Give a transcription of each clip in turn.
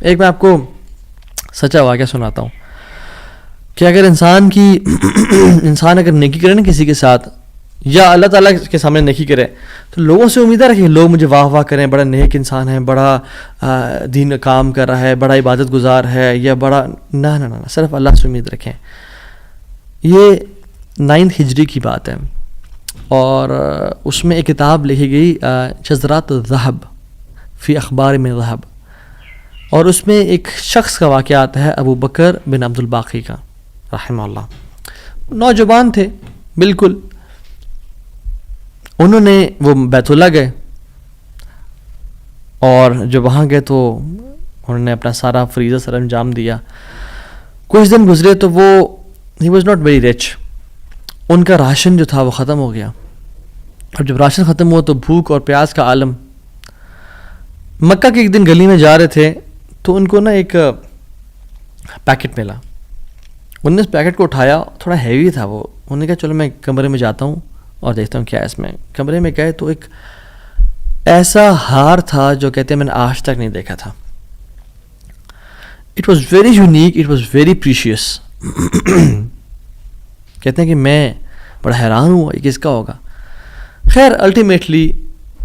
ایک میں آپ کو سچا واقعہ سناتا ہوں کہ اگر انسان اگر نیکی کرے نا کسی کے ساتھ یا اللہ تعالیٰ کے سامنے نیکی کرے تو لوگوں سے امید رکھیں لوگ مجھے واہ واہ کریں، بڑا نیک انسان ہے، بڑا دین کام کر رہا ہے، بڑا عبادت گزار ہے، یا بڑا نہ صرف اللہ سے امید رکھیں. یہ 9 ہجری کی بات ہے اور اس میں ایک کتاب لکھی گئی شذرات الذہب فی اخبار من ذہب، اور اس میں ایک شخص کا واقعہ آتا ہے ابو بکر بن عبد الباقی کا رحمہ اللہ. نوجوان تھے بالکل، انہوں نے وہ بیت اللہ گئے اور جب وہاں گئے تو انہوں نے اپنا سارا فریضہ سر انجام دیا. کچھ دن گزرے تو وہ ہی واز ناٹ ویری رچ، ان کا راشن جو تھا وہ ختم ہو گیا. اور جب راشن ختم ہوا تو بھوک اور پیاس کا عالم. مکہ کے ایک دن گلی میں جا رہے تھے تو ان کو نا ایک پیکٹ ملا. انہوں نے اس پیکٹ کو اٹھایا، تھوڑا ہیوی تھا وہ. انہوں نے کہا چلو میں کمرے میں جاتا ہوں اور دیکھتا ہوں کیا ہے اس میں. کمرے میں گئے تو ایک ایسا ہار تھا جو کہتے ہیں میں نے آج تک نہیں دیکھا تھا. It was very unique, it was very precious. کہتے ہیں کہ میں بڑا حیران ہوا یہ کس کا ہوگا. خیر الٹیمیٹلی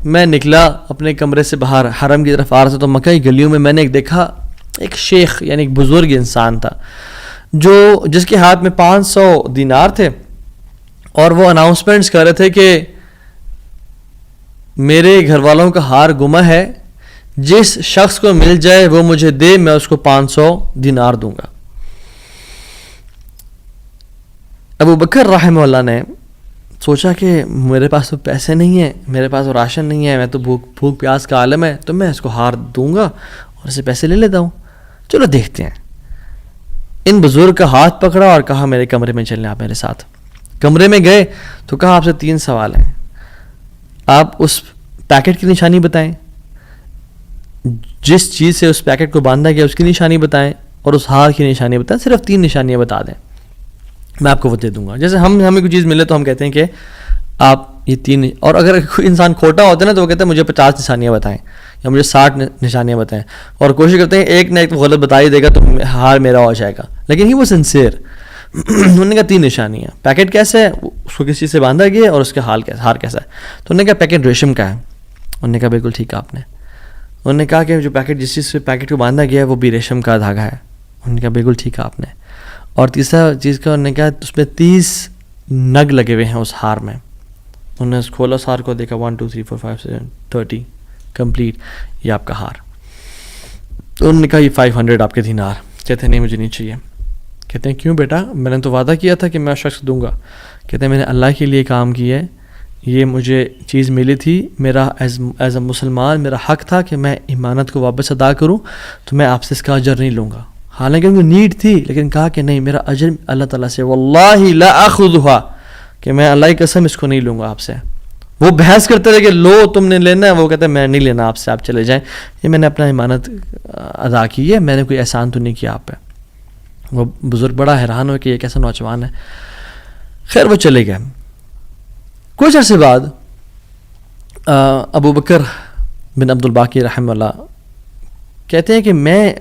میں نکلا اپنے کمرے سے باہر حرم کی طرف آ رہا تھا تو مکہ کی گلیوں میں نے ایک دیکھا ایک شیخ یعنی ایک بزرگ انسان تھا جس کے ہاتھ میں 500 دینار تھے اور وہ اناؤنسمنٹس کر رہے تھے کہ میرے گھر والوں کا ہار گم ہے، جس شخص کو مل جائے وہ مجھے دے، میں اس کو 500 دینار دوں گا. ابو بکر رحمہ اللہ نے سوچا کہ میرے پاس تو پیسے نہیں ہیں، میرے پاس تو راشن نہیں ہے، میں تو بھوک پیاس کا عالم ہے، تو میں اس کو ہار دوں گا اور اسے پیسے لے لیتا ہوں. چلو دیکھتے ہیں. ان بزرگ کا ہاتھ پکڑا اور کہا میرے کمرے میں چلیں آپ میرے ساتھ. کمرے میں گئے تو کہا آپ سے 3 سوال ہیں. آپ اس پیکٹ کی نشانی بتائیں، جس چیز سے اس پیکٹ کو باندھا گیا اس کی نشانی بتائیں، اور اس ہار کی نشانی بتائیں. صرف 3 نشانیاں بتا دیں، میں آپ کو وہ دے دوں گا. جیسے ہمیں کوئی چیز ملے تو ہم کہتے ہیں کہ آپ یہ 3، اور اگر کوئی انسان کھوٹا ہوتا ہے نا تو وہ کہتا ہے مجھے 50 نشانیاں بتائیں یا مجھے 60 نشانیاں بتائیں، اور کوشش کرتے ہیں ایک نہ ایک تو غلط بتا ہی دے گا تو ہار میرا ہو جائے گا. لیکن ہی وہ سنسیئر. انہوں نے کہا 3 نشانیاں. پیکٹ کیسا ہے، اس کو کس چیز سے باندھا گیا اور اس کا ہار کیسا ہے. تو انہوں نے کہا پیکٹ ریشم کا ہے. انہوں نے کہا بالکل ٹھیک ہے آپ نے. انہوں نے کہا کہ جو پیکٹ جس چیز سے پیکٹ کو باندھا گیا ہے وہ بھی ریشم کا دھاگا ہے. انہوں نے کہا بالکل ٹھیک ہے آپ نے. اور تیسرا چیز کا انہوں نے کہا اس میں 30 نگ لگے ہوئے ہیں اس ہار میں. انہوں نے کھولا اس ہار کو، دیکھا 1 2 3 4 5 6 30 کمپلیٹ، یہ آپ کا ہار. تو انہوں نے کہا یہ 500 آپ کے دینار. کہتے ہیں نہیں مجھے نہیں چاہیے. کہتے ہیں کیوں بیٹا، میں نے تو وعدہ کیا تھا کہ میں شخص دوں گا. کہتے ہیں میں نے اللہ کے لیے کام کیا ہے، یہ مجھے چیز ملی تھی، میرا ایز اے مسلمان میرا حق تھا کہ میں امانت کو واپس ادا کروں، تو میں آپ سے اس کا اجر نہیں لوں گا. حالانکہ ان کو نیڈ تھی لیکن کہا کہ نہیں میرا اجر اللہ تعالیٰ سے، واللہ لا اخذھا، کہ میں اللہ کی قسم اس کو نہیں لوں گا آپ سے. وہ بحث کرتے رہے کہ لو تم نے لینا ہے، وہ کہتے ہیں میں نہیں لینا آپ سے، آپ چلے جائیں، یہ میں نے اپنا امانت ادا کی ہے، میں نے کوئی احسان تو نہیں کیا آپ پہ. وہ بزرگ بڑا حیران ہو کہ یہ کیسا نوجوان ہے. خیر وہ چلے گئے. کچھ عرصے بعد ابو بکر بن عبد الباقی رحمہ اللہ کہتے ہیں کہ میں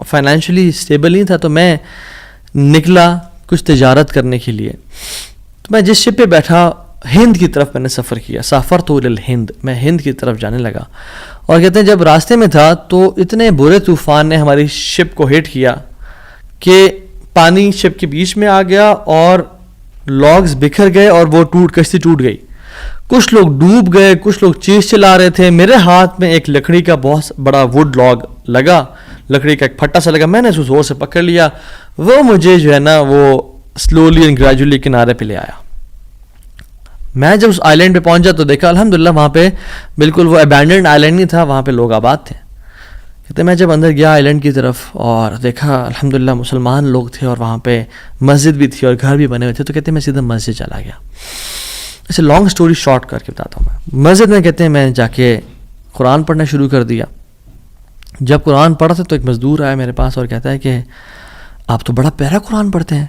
فائنینشلی اسٹیبل نہیں تھا تو میں نکلا کچھ تجارت کرنے کے لیے. تو میں جس شپ پہ بیٹھا ہند کی طرف میں نے سفر کیا. سافرت الی الہند، میں ہند کی طرف جانے لگا. اور کہتے ہیں جب راستے میں تھا تو اتنے برے طوفان نے ہماری شپ کو ہٹ کیا کہ پانی شپ کے بیچ میں آ گیا اور لاگز بکھر گئے اور وہ کشتی ٹوٹ گئی. کچھ لوگ ڈوب گئے، کچھ لوگ چیز چلا رہے تھے. میرے ہاتھ میں ایک لکڑی کا بہت بڑا ووڈ لاگ لگا، لکڑی کا ایک پھٹا سا لگا. میں نے اس کو زور سے پکڑ لیا. وہ مجھے جو ہے نا وہ سلولی اینڈ گریجولی کنارے پہ لے آیا. میں جب اس آئی لینڈ پہ پہنچا تو دیکھا الحمدللہ وہاں پہ بالکل وہ ابینڈنڈ آئی لینڈ نہیں تھا، وہاں پہ لوگ آباد تھے. کہتے میں جب اندر گیا آئی لینڈ کی طرف اور دیکھا الحمدللہ مسلمان لوگ تھے اور وہاں پہ مسجد بھی تھی اور گھر بھی بنے ہوئے تھے. تو کہتے ہیں میں سیدھا مسجد چلا گیا. اسے لانگ سٹوری شارٹ کر کے بتاتا ہوں. میں مسجد میں کہتے ہیں میں جا کے قرآن پڑھنا شروع کر دیا. جب قرآن پڑھا تھا تو ایک مزدور آیا میرے پاس اور کہتا ہے کہ آپ تو بڑا پیارا قرآن پڑھتے ہیں،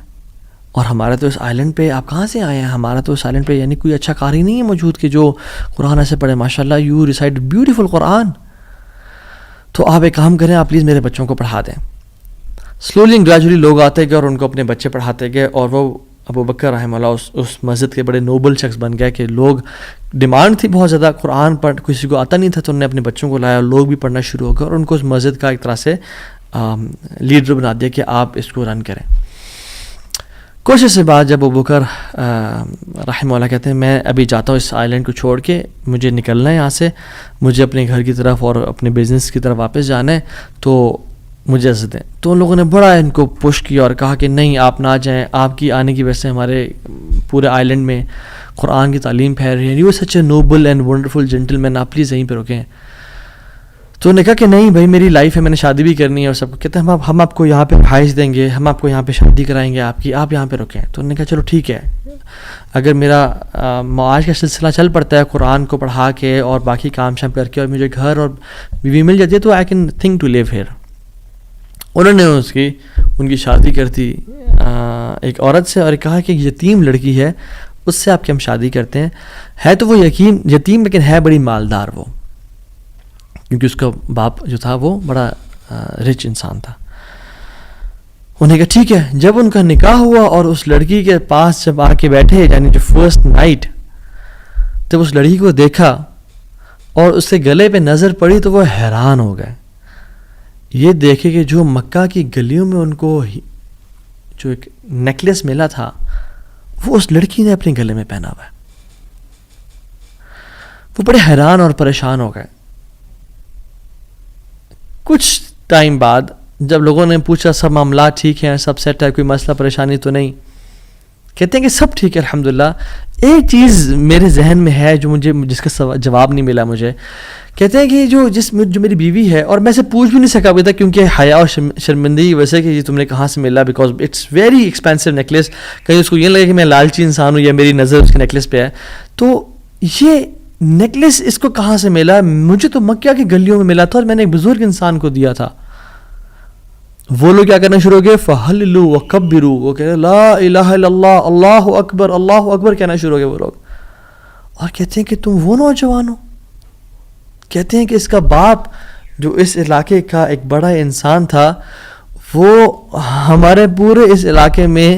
اور ہمارے تو اس آئی لینڈ پہ آپ کہاں سے آئے ہیں؟ ہمارا تو اس آئی لینڈ پہ یعنی کوئی اچھا قاری نہیں ہے موجود کہ جو قرآن ایسے پڑھے. ماشاء اللہ یو ریسائٹ بیوٹیفل قرآن. تو آپ ایک کام کریں, آپ پلیز میرے بچوں کو پڑھا دیں. سلولی اینڈ گریجولی لوگ آتے گئے اور ان کو اپنے بچے پڑھاتے گئے, اور وہ ابو بکر رحمہ اللہ اس مسجد کے بڑے نوبل شخص بن گئے کہ لوگ ڈیمانڈ تھی بہت زیادہ, قرآن پڑھ کسی کو آتا نہیں تھا, تو انہوں نے اپنے بچوں کو لایا اور لوگ بھی پڑھنا شروع ہو گئے, اور ان کو اس مسجد کا ایک طرح سے لیڈر بنا دیا کہ آپ اس کو رن کریں. کچھ عرصے بعد جب ابو بکر رحمہ اللہ کہتے ہیں میں ابھی جاتا ہوں اس آئی لینڈ کو چھوڑ کے, مجھے نکلنا ہے یہاں سے, مجھے اپنے گھر کی طرف اور اپنے بزنس کی طرف واپس جانا ہے, تو مجھے اجازت دیں. تو ان لوگوں نے بڑا ان کو پش کیا اور کہا کہ نہیں آپ نہ جائیں, آپ کی آنے کی وجہ سے ہمارے پورے آئی لینڈ میں قرآن کی تعلیم پھیل رہی ہے, you such a noble and wonderful gentleman, آپ پلیز یہیں پہ رکیں. تو انہوں نے کہا کہ نہیں بھائی میری لائف ہے, میں نے شادی بھی کرنی ہے اور سب کو. کہتے ہیں ہم آپ کو یہاں پہ رہائش دیں گے, ہم آپ کو یہاں پہ شادی کرائیں گے آپ کی, آپ یہاں پہ رکیں. تو انہوں نے کہا چلو ٹھیک ہے, اگر میرا معاش کا سلسلہ چل پڑتا ہے قرآن کو پڑھا کے اور باقی کام شام کر کے, اور مجھے گھر اور بیوی مل جاتی ہے, تو I can think to leave here. انہوں نے ان کی شادی کر دی ایک عورت سے, اور کہا کہ یتیم لڑکی ہے اس سے آپ کی ہم شادی کرتے ہیں. ہے تو وہ یتیم لیکن ہے بڑی مالدار وہ, کیونکہ اس کا باپ جو تھا وہ بڑا رچ انسان تھا. انہوں نے کہا ٹھیک ہے. جب ان کا نکاح ہوا اور اس لڑکی کے پاس جب آ کے بیٹھے, یعنی جو فرسٹ نائٹ, جب اس لڑکی کو دیکھا اور اس کے گلے پہ نظر پڑی تو وہ حیران ہو گئے. یہ دیکھے کہ جو مکہ کی گلیوں میں ان کو جو ایک نیکلیس ملا تھا وہ اس لڑکی نے اپنے گلے میں پہنا ہوا ہے. وہ بڑے حیران اور پریشان ہو گئے. کچھ ٹائم بعد جب لوگوں نے پوچھا سب معاملات ٹھیک ہیں, سب سیٹ ہے, کوئی مسئلہ پریشانی تو نہیں, کہتے ہیں کہ سب ٹھیک ہے الحمدللہ. ایک چیز میرے ذہن میں ہے جو جس کا جواب نہیں ملا مجھے. کہتے ہیں کہ جو میری بیوی ہے, اور میں سے پوچھ بھی نہیں سکا ابھی تک کیونکہ حیا اور شرمندگی ویسے کہ یہ تم نے کہاں سے ملا, because it's very expensive necklace. کہیں اس کو یہ لگے کہ میں لالچی انسان ہوں یا میری نظر اس کے نیکلیس پہ ہے. تو یہ نیکلیس اس کو کہاں سے ملا؟ مجھے تو مکہ کی گلیوں میں ملا تھا اور میں نے ایک بزرگ انسان کو دیا تھا. وہ لوگ کیا کرنا شروع ہو گئے, فہللو وکبرو, وہ کہہ رہے لا الہ الا اللہ, اللہ اکبر کہنا شروع ہو گئے وہ لوگ. اور کہتے ہیں کہ تم وہ نوجوان ہو. کہتے ہیں کہ اس کا باپ جو اس علاقے کا ایک بڑا انسان تھا, وہ ہمارے پورے اس علاقے میں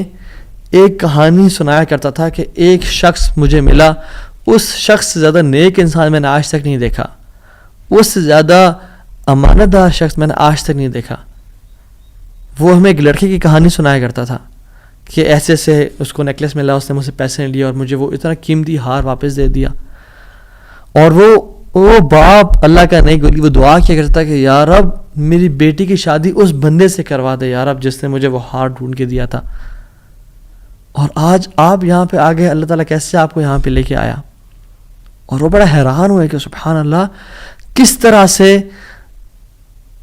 ایک کہانی سنایا کرتا تھا کہ ایک شخص مجھے ملا, اس شخص سے زیادہ نیک انسان میں نے آج تک نہیں دیکھا, اس سے زیادہ امانت دار شخص میں نے آج تک نہیں دیکھا. وہ ہمیں ایک لڑکے کی کہانی سنایا کرتا تھا کہ ایسے سے اس کو نیکلیس ملا, اس نے مجھ سے پیسے نہیں لیے اور مجھے وہ اتنا قیمتی ہار واپس دے دیا. اور وہ باپ اللہ کا نہیں گولی, وہ دعا کیا کرتا کہ یا رب میری بیٹی کی شادی اس بندے سے کروا دے یا رب جس نے مجھے وہ ہار ڈھونڈ کے دیا تھا. اور آج آپ یہاں پہ آ گئے, اللہ تعالیٰ کیسے آپ کو یہاں پہ لے کے آیا. اور وہ بڑا حیران ہوئے کہ سبحان اللہ, کس طرح سے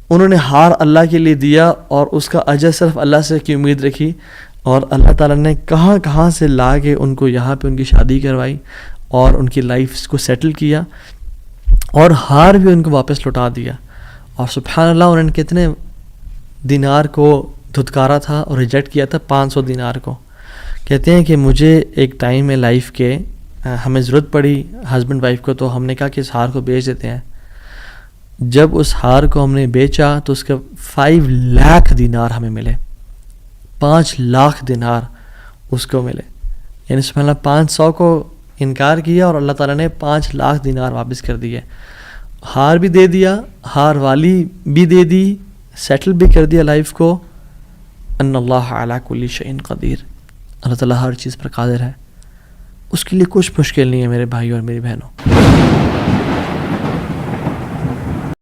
انہوں نے ہار اللہ کے لیے دیا اور اس کا اجر صرف اللہ سے کی امید رکھی, اور اللہ تعالیٰ نے کہاں کہاں سے لا کے ان کو یہاں پہ ان کی شادی کروائی اور ان کی لائف کو سیٹل کیا, اور ہار بھی ان کو واپس لوٹا دیا. اور سبحان اللہ انہوں نے کتنے دینار کو دھتکارا تھا اور ریجیکٹ کیا تھا, 500 دینار کو. کہتے ہیں کہ مجھے ایک ٹائم میں لائف کے ہمیں ضرورت پڑی ہسبینڈ وائف کو, تو ہم نے کہا کہ اس ہار کو بیچ دیتے ہیں. جب اس ہار کو ہم نے بیچا تو اس کے 5 لاکھ دینار ہمیں ملے, 5 لاکھ دینار اس کو ملے. یعنی سبحان اللہ 500 کو انکار کیا اور اللہ تعالیٰ نے 5 لاکھ دینار واپس کر دیے. ہار بھی دے دیا, ہار والی بھی دے دی, سیٹل بھی کر دیا لائف کو. ان اللہ علی کل شیء قدیر, اللہ تعالیٰ ہر چیز پر قادر ہے, اس کے لیے کچھ مشکل نہیں ہے میرے بھائی اور میری بہنوں.